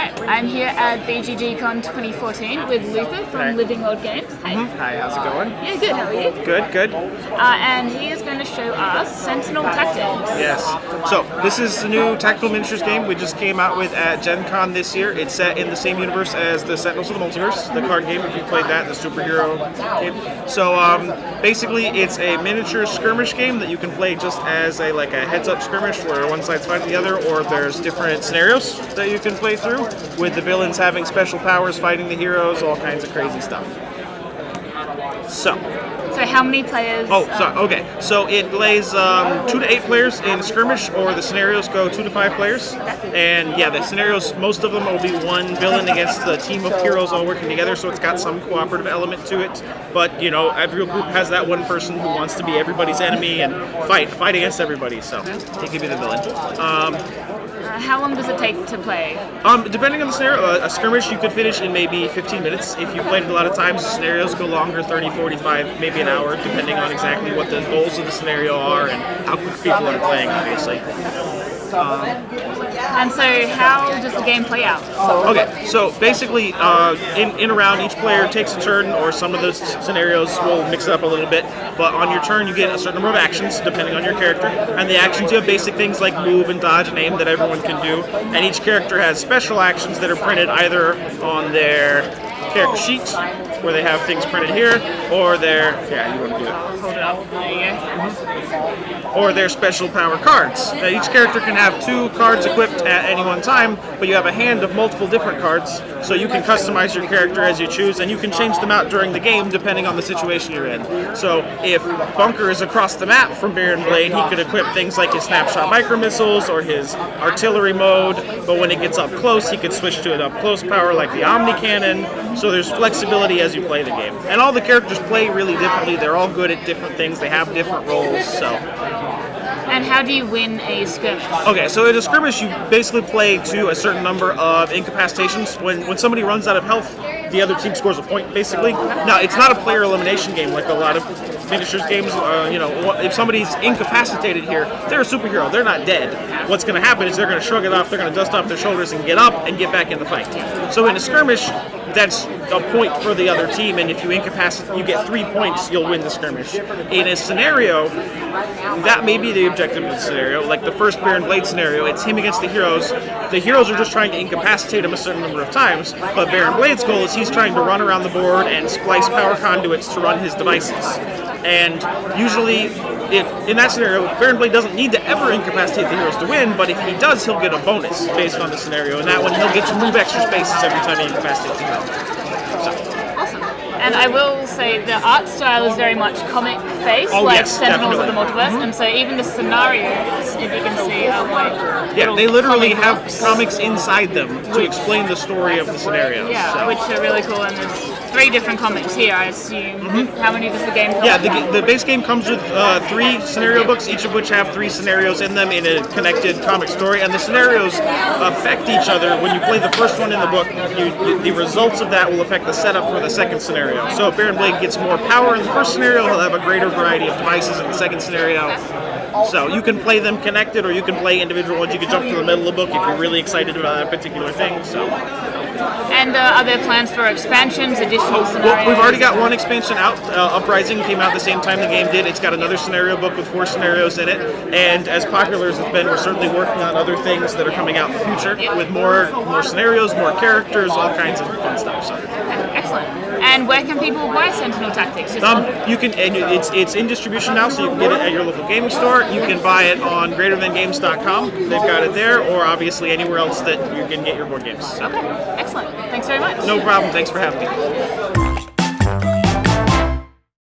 Alright, I'm here at BGG.CON 2014 with Luther from Living Old Games. Hi. Hi, how's it going? Yeah, good, how are you? Good, good. And he is going to show us Sentinel Tactics. Yes. So, this is the new tactical miniatures game we just came out with at Gen.CON this year. It's set in the same universe as the Sentinels of the Multiverse, the card game, if you played that, the superhero game. So, basically, it's a miniature skirmish game that you can play just as a heads-up skirmish where one side's fighting the other, or there's different scenarios that you can play through, with the villains having special powers, fighting the heroes, all kinds of crazy stuff. So how many players? Okay. So it plays 2 to 8 players in skirmish, or the scenarios go 2 to 5 players. And yeah, the scenarios, most of them will be one villain against the team of heroes all working together, so it's got some cooperative element to it. But, you know, every group has that one person who wants to be everybody's enemy and fight against everybody, so he could be the villain. How long does it take to play? Depending on the scenario, a skirmish you could finish in maybe 15 minutes. If you've played it a lot of times, the scenarios go longer, 30, 45, maybe an hour, depending on exactly what the goals of the scenario are and how quick people are playing, obviously. And so how does the game play out? Okay, so basically, in a round, each player takes a turn, or some of those scenarios will mix it up a little bit, but on your turn you get a certain number of actions, depending on your character, and the actions, you have basic things like move and dodge and aim that everyone can do, and each character has special actions that are printed either on their character sheet, where they have things printed here, or their, you want to do it. Hold it up, there you go. Or their special power cards. Now, each character can have 2 cards equipped at any one time, but you have a hand of multiple different cards, so you can customize your character as you choose, and you can change them out during the game depending on the situation you're in. So if Bunker is across the map from Baron Blade, he could equip things like his snapshot micro missiles or his artillery mode, but when it gets up close, he could switch to an up close power like the Omni Cannon, so there's flexibility as you play the game. And all the characters play really differently, they're all good at different things, they have different roles, so... And how do you win a skirmish? Okay, so in a skirmish, you basically play to a certain number of incapacitations. When somebody runs out of health, the other team scores a point, basically. Now, it's not a player elimination game like a lot of miniatures games. If somebody's incapacitated here, they're a superhero. They're not dead. What's going to happen is they're going to shrug it off, they're going to dust off their shoulders and get up and get back in the fight. So in a skirmish, that's a point for the other team, and if you incapacitate, you get 3 points, you'll win the skirmish. In a scenario, that may be the objective of the scenario. Like the first Baron Blade scenario, it's him against the heroes. The heroes are just trying to incapacitate him a certain number of times, but Baron Blade's goal is he's trying to run around the board and splice power conduits to run his devices. And usually, if in that scenario, Baron Blade doesn't need to ever incapacitate the heroes to win, but if he does, he'll get a bonus based on the scenario, and that one he'll get to move extra spaces every time he incapacitates the hero. Awesome. And I will say the art style is very much comic-based, Sentinels of the Multiverse, and so even the scenarios, if you can see, are like... Yeah, they literally have comics inside them to explain the story of the scenarios. Yeah, which are really cool, and there's 3 different comics here, I assume. How many does the game come with? Yeah, the base game comes with 3 scenario books, each of which have 3 scenarios in them in a connected comic story, and the scenarios affect each other. When you play the first one in the book, the results of that will affect the setup for the second scenario. So if Baron Blade gets more power in the first scenario, he'll have a greater variety of devices in the second scenario. So you can play them connected, or you can play individual ones. You can jump to the middle of the book if you're really excited about that particular thing. So. And are there plans for expansions, additional scenarios? Well, we've already got one expansion out. Uprising came out the same time the game did. It's got another scenario book with 4 scenarios in it. And as popular as it's been, we're certainly working on other things that are coming out in the future with more scenarios, more characters, all kinds of fun stuff. So. Okay, excellent. And where can people buy Sentinel Tactics? You can, and it's in distribution now, so you can get it at your local gaming store. You can buy it on BGG.CON. They've got it there, or obviously anywhere else that you can get your board games. So. Okay, excellent. Thanks very much. No problem. Thanks for having me.